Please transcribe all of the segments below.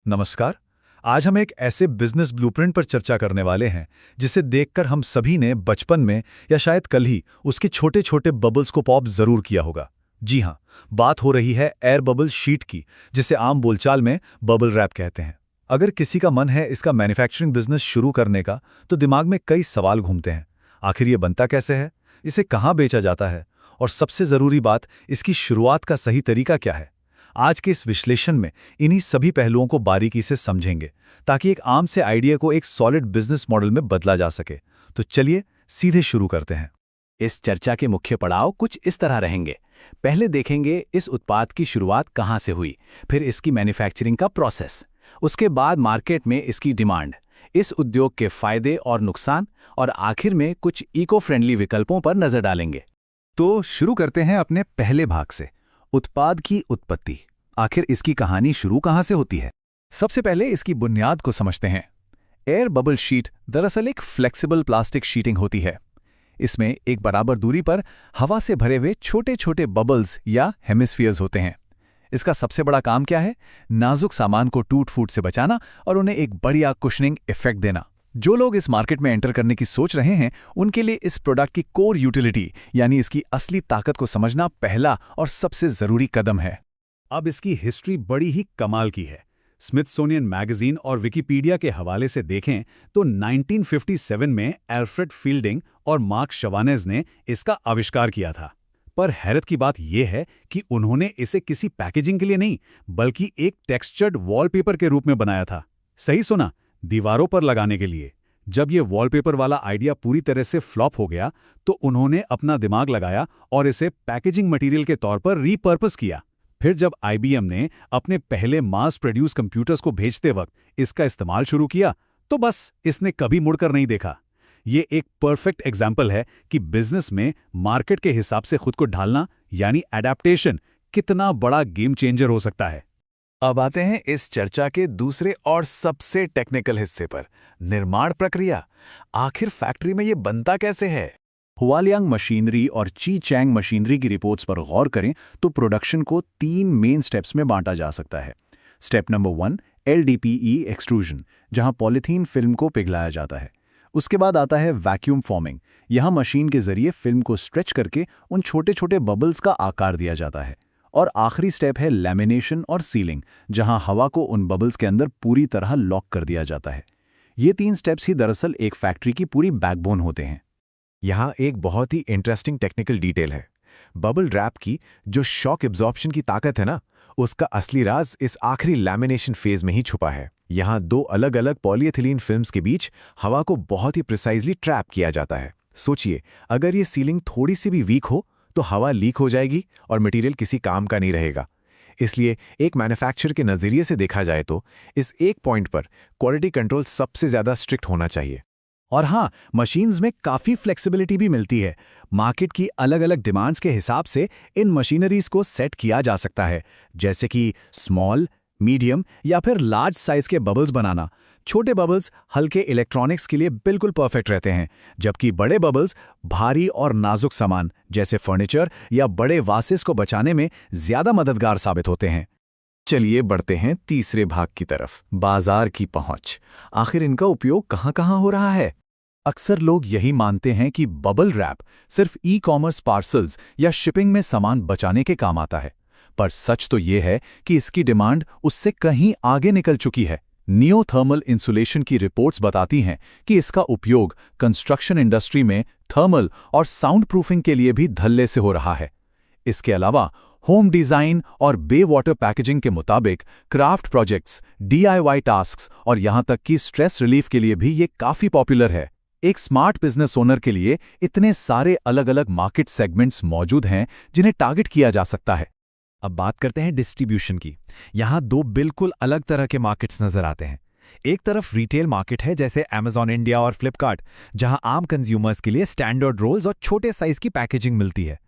नमस्कार। आज हम एक ऐसे बिजनेस ब्लूप्रिंट पर चर्चा करने वाले हैं जिसे देखकर हम सभी ने बचपन में या शायद कल ही उसके छोटे छोटे बबल्स को पॉप जरूर किया होगा। जी हाँ, बात हो रही है एयर बबल शीट की, जिसे आम बोलचाल में बबल रैप कहते हैं। अगर किसी का मन है इसका मैन्युफैक्चरिंग बिजनेस शुरू करने का, तो दिमाग में कई सवाल घूमते हैं। आखिर ये बनता कैसे है, इसे कहाँ बेचा जाता है, और सबसे ज़रूरी बात, इसकी शुरुआत का सही तरीका क्या है। आज के इस विश्लेषण में इन्हीं सभी पहलुओं को बारीकी से समझेंगे, ताकि एक आम से आइडिया को एक सॉलिड बिजनेस मॉडल में बदला जा सके। तो चलिए सीधे शुरू करते हैं। इस चर्चा के मुख्य पड़ाव कुछ इस तरह रहेंगे। पहले देखेंगे इस उत्पाद की शुरुआत कहाँ से हुई, फिर इसकी मैन्युफैक्चरिंग का प्रोसेस, उसके बाद मार्केट में इसकी डिमांड, इस उद्योग के फायदे और नुकसान, और आखिर में कुछ इको फ्रेंडली विकल्पों पर नजर डालेंगे। तो शुरू करते हैं अपने पहले भाग से, उत्पाद की उत्पत्ति। आखिर इसकी कहानी शुरू कहाँ से होती है। सबसे पहले इसकी बुनियाद को समझते हैं। एयर बबल शीट दरअसल एक फ्लेक्सिबल प्लास्टिक शीटिंग होती है। इसमें एक बराबर दूरी पर हवा से भरे हुए छोटे छोटे बबल्स या हेमिस्फीयर्स होते हैं। इसका सबसे बड़ा काम क्या है? नाजुक सामान को टूट फूट से बचाना और उन्हें एक बढ़िया कुशनिंग इफेक्ट देना। जो लोग इस मार्केट में एंटर करने की सोच रहे हैं, उनके लिए इस प्रोडक्ट की कोर यूटिलिटी यानी इसकी असली ताकत को समझना पहला और सबसे जरूरी कदम है। अब इसकी हिस्ट्री बड़ी ही कमाल की है। स्मिथसोनियन मैगजीन और विकिपीडिया के हवाले से देखें तो 1957 में एल्फ्रेड फील्डिंग और मार्क शवानेज ने इसका आविष्कार किया था। पर हैरत की बात यह है कि उन्होंने इसे किसी पैकेजिंग के लिए नहीं, बल्कि एक टेक्सचर्ड वॉलपेपर के रूप में बनाया था। सही सुना, दीवारों पर लगाने के लिए। जब ये वॉलपेपर वाला आइडिया पूरी तरह से फ्लॉप हो गया, तो उन्होंने अपना दिमाग लगाया और इसे पैकेजिंग मटेरियल के तौर पर रीपर्पस किया। फिर जब IBM ने अपने पहले मास प्रोड्यूस कंप्यूटर्स को भेजते वक्त इसका इस्तेमाल शुरू किया, तो बस इसने कभी मुड़कर नहीं देखा। ये एक परफेक्ट एग्जाम्पल है कि बिजनेस में मार्केट के हिसाब से खुद को ढालना यानी एडेप्टेशन कितना बड़ा गेम चेंजर हो सकता है। अब आते हैं इस चर्चा के दूसरे और सबसे टेक्निकल हिस्से पर, निर्माण प्रक्रिया। आखिर फैक्ट्री में ये बनता कैसे है? हुआलियांग मशीनरी और ची चैंग मशीनरी की रिपोर्ट्स पर गौर करें तो प्रोडक्शन को 3 मेन स्टेप्स में बांटा जा सकता है। स्टेप नंबर 1, LDPE एक्सट्रूजन, जहां पॉलीथीन फिल्म को पिघलाया जाता है। उसके बाद आता है वैक्यूम फॉर्मिंग। यहां मशीन के जरिए फिल्म को स्ट्रेच करके उन छोटे छोटे बबल्स का आकार दिया जाता है। और आखिरी स्टेप है लैमिनेशन और सीलिंग, जहां हवा को उन बबल्स के अंदर पूरी तरह लॉक कर दिया जाता है। ये 3 स्टेप्स ही दरअसल एक फैक्ट्री की पूरी बैकबोन होते हैं। यहाँ एक बहुत ही इंटरेस्टिंग टेक्निकल डिटेल है। बबल रैप की जो शॉक एब्जॉर्प्शन की ताकत है ना, उसका असली राज इस आखिरी लैमिनेशन फेज में ही छुपा है। यहाँ 2 अलग अलग पॉलीएथिलीन फिल्म्स के बीच हवा को बहुत ही प्रिसाइजली ट्रैप किया जाता है। सोचिए, अगर ये सीलिंग थोड़ी सी भी वीक हो तो हवा लीक हो जाएगी और मटेरियल किसी काम का नहीं रहेगा। इसलिए एक मैन्युफैक्चरर के नज़रिए से देखा जाए तो इस एक पॉइंट पर क्वालिटी कंट्रोल सबसे ज़्यादा स्ट्रिक्ट होना चाहिए। और हाँ, मशीन्स में काफ़ी फ्लेक्सिबिलिटी भी मिलती है। मार्केट की अलग अलग डिमांड्स के हिसाब से इन मशीनरीज को सेट किया जा सकता है, जैसे कि स्मॉल, मीडियम या फिर लार्ज साइज के बबल्स बनाना। छोटे बबल्स हल्के इलेक्ट्रॉनिक्स के लिए बिल्कुल परफेक्ट रहते हैं, जबकि बड़े बबल्स भारी और नाजुक सामान जैसे फर्नीचर या बड़े वासिस को बचाने में ज़्यादा मददगार साबित होते हैं। चलिए बढ़ते हैं तीसरे भाग की तरफ, बाजार की पहुंच। आखिर इनका उपयोग कहाँ-कहाँ हो रहा है? अक्सर लोग यही मानते हैं कि बबल रैप सिर्फ ई-कॉमर्स पार्सल्स या शिपिंग में सामान बचाने के काम आता है, पर सच तो ये है कि इसकी डिमांड उससे कहीं आगे निकल चुकी है। नियोथर्मल इंसुलेशन की रिपोर्ट्स बताती हैं कि इसका उपयोग कंस्ट्रक्शन इंडस्ट्री में थर्मल और साउंड प्रूफिंग के लिए भी धल्ले से हो रहा है। इसके अलावा होम डिज़ाइन और बे वाटर पैकेजिंग के मुताबिक क्राफ्ट प्रोजेक्ट्स, DIY टास्क्स और यहाँ तक कि स्ट्रेस रिलीफ के लिए भी ये काफ़ी पॉपुलर है। एक स्मार्ट बिजनेस ओनर के लिए इतने सारे अलग अलग मार्केट सेगमेंट्स मौजूद हैं जिन्हें टारगेट किया जा सकता है। अब बात करते हैं डिस्ट्रीब्यूशन की। यहाँ 2 बिल्कुल अलग तरह के मार्केट्स नजर आते हैं। एक तरफ रिटेल मार्केट है, जैसे Amazon इंडिया और फ्लिपकार्ट, जहां आम कंज्यूमर्स के लिए स्टैंडर्ड रोल्स और छोटे साइज की पैकेजिंग मिलती है।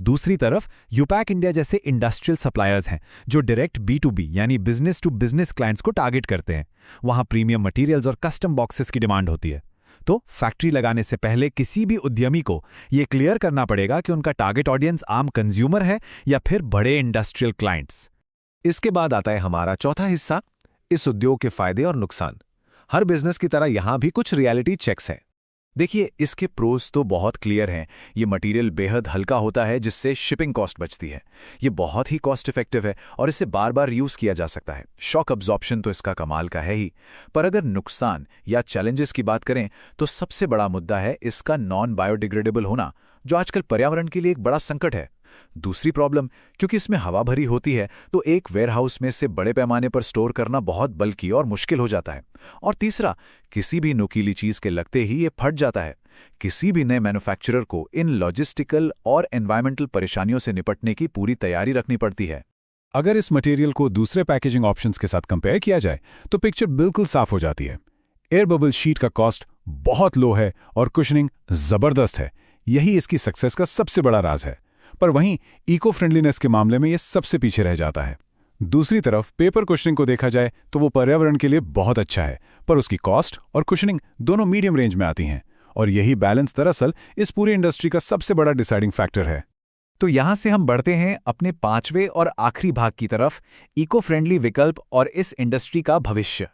दूसरी तरफ यूपैक इंडिया जैसे इंडस्ट्रियल सप्लायर्स हैं, जो डायरेक्ट B2B यानी बिजनेस टू बिजनेस क्लाइंट्स को टारगेट करते हैं। वहां प्रीमियम मटेरियल्स और कस्टम बॉक्सेस की डिमांड होती है। तो फैक्ट्री लगाने से पहले किसी भी उद्यमी को यह क्लियर करना पड़ेगा कि उनका टारगेट ऑडियंस आम कंज्यूमर है या फिर बड़े इंडस्ट्रियल क्लाइंट्स। इसके बाद आता है हमारा चौथा हिस्सा, इस उद्योग के फायदे और नुकसान। हर बिजनेस की तरह यहां भी कुछ रियलिटी चेक्स हैं। देखिए, इसके प्रोज तो बहुत क्लियर हैं। ये मटेरियल बेहद हल्का होता है, जिससे शिपिंग कॉस्ट बचती है। ये बहुत ही कॉस्ट इफेक्टिव है और इसे बार बार यूज किया जा सकता है। शॉक अब्जॉर्प्शन तो इसका कमाल का है ही। पर अगर नुकसान या चैलेंजेस की बात करें तो सबसे बड़ा मुद्दा है इसका नॉन बायोडिग्रेडेबल होना, जो आजकल पर्यावरण के लिए एक बड़ा संकट है। दूसरी प्रॉब्लम, क्योंकि इसमें हवा भरी होती है तो एक वेयरहाउस में से बड़े पैमाने पर स्टोर करना बहुत बल्कि और मुश्किल हो जाता है। और तीसरा, किसी भी नुकीली चीज के लगते ही ये फट जाता है। किसी भी नए मैन्युफैक्चरर को इन लॉजिस्टिकल और एनवायरमेंटल परेशानियों से निपटने की पूरी तैयारी रखनी पड़ती है। अगर इस मटेरियल को दूसरे पैकेजिंग ऑप्शंस के साथ कंपेयर किया जाए तो पिक्चर बिल्कुल साफ हो जाती है। एयर बबल शीट का कॉस्ट बहुत लो है और कुशनिंग जबरदस्त है। यही इसकी सक्सेस का सबसे बड़ा राज है। पर वहीं इको फ्रेंडलीनेस के मामले में यह सबसे पीछे रह जाता है। दूसरी तरफ पेपर कुशनिंग को देखा जाए तो वो पर्यावरण के लिए बहुत अच्छा है, पर उसकी कॉस्ट और कुशनिंग दोनों मीडियम रेंज में आती हैं। और यही बैलेंस दरअसल इस पूरी इंडस्ट्री का सबसे बड़ा डिसाइडिंग फैक्टर है। तो यहां से हम बढ़ते हैं अपने पांचवें और आखिरी भाग की तरफ, इको फ्रेंडली विकल्प और इस इंडस्ट्री का भविष्य।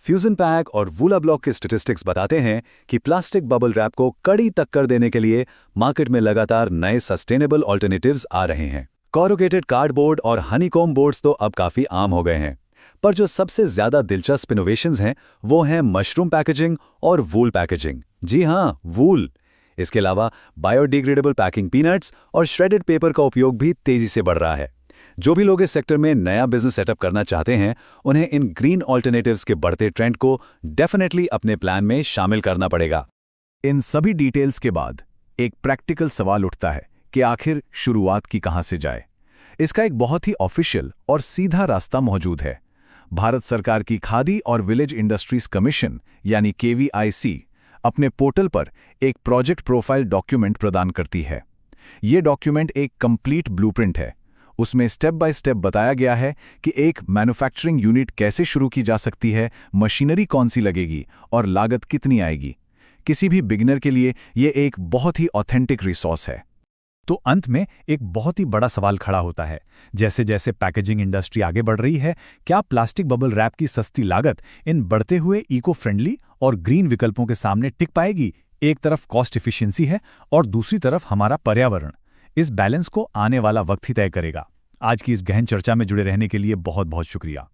फ्यूजन पैक और वूला ब्लॉक के स्टैटिस्टिक्स बताते हैं कि प्लास्टिक बबल रैप को कड़ी टक्कर देने के लिए मार्केट में लगातार नए सस्टेनेबल ऑल्टरनेटिव्स आ रहे हैं। कॉरुगेटेड कार्डबोर्ड और हनीकॉम्ब बोर्ड्स तो अब काफी आम हो गए हैं, पर जो सबसे ज्यादा दिलचस्प इनोवेशंस हैं वो हैं मशरूम पैकेजिंग और वूल पैकेजिंग। जी हाँ, वूल। इसके अलावा बायोडिग्रेडेबल पैकिंग पीनट्स और श्रेडेड पेपर का उपयोग भी तेजी से बढ़ रहा है। जो भी लोग इस सेक्टर में नया बिजनेस सेटअप करना चाहते हैं, उन्हें इन ग्रीन ऑल्टरनेटिव्स के बढ़ते ट्रेंड को डेफिनेटली अपने प्लान में शामिल करना पड़ेगा। इन सभी डिटेल्स के बाद एक प्रैक्टिकल सवाल उठता है कि आखिर शुरुआत की कहां से जाए। इसका एक बहुत ही ऑफिशियल और सीधा रास्ता मौजूद है। भारत सरकार की खादी और विलेज इंडस्ट्रीज कमीशन यानी KVIC अपने पोर्टल पर एक प्रोजेक्ट प्रोफाइल डॉक्यूमेंट प्रदान करती है। ये डॉक्यूमेंट एक कंप्लीट ब्लूप्रिंट है। उसमें स्टेप बाय स्टेप बताया गया है कि एक मैन्युफैक्चरिंग यूनिट कैसे शुरू की जा सकती है, मशीनरी कौन सी लगेगी और लागत कितनी आएगी। किसी भी बिगिनर के लिए ये एक बहुत ही ऑथेंटिक रिसोर्स है। तो अंत में एक बहुत ही बड़ा सवाल खड़ा होता है। जैसे जैसे पैकेजिंग इंडस्ट्री आगे बढ़ रही है, क्या प्लास्टिक बबल रैप की सस्ती लागत इन बढ़ते हुए इको फ्रेंडली और ग्रीन विकल्पों के सामने टिक पाएगी? एक तरफ कॉस्ट एफिशिएंसी है और दूसरी तरफ हमारा पर्यावरण। इस बैलेंस को आने वाला वक्त ही तय करेगा। आज की इस गहन चर्चा में जुड़े रहने के लिए बहुत बहुत शुक्रिया।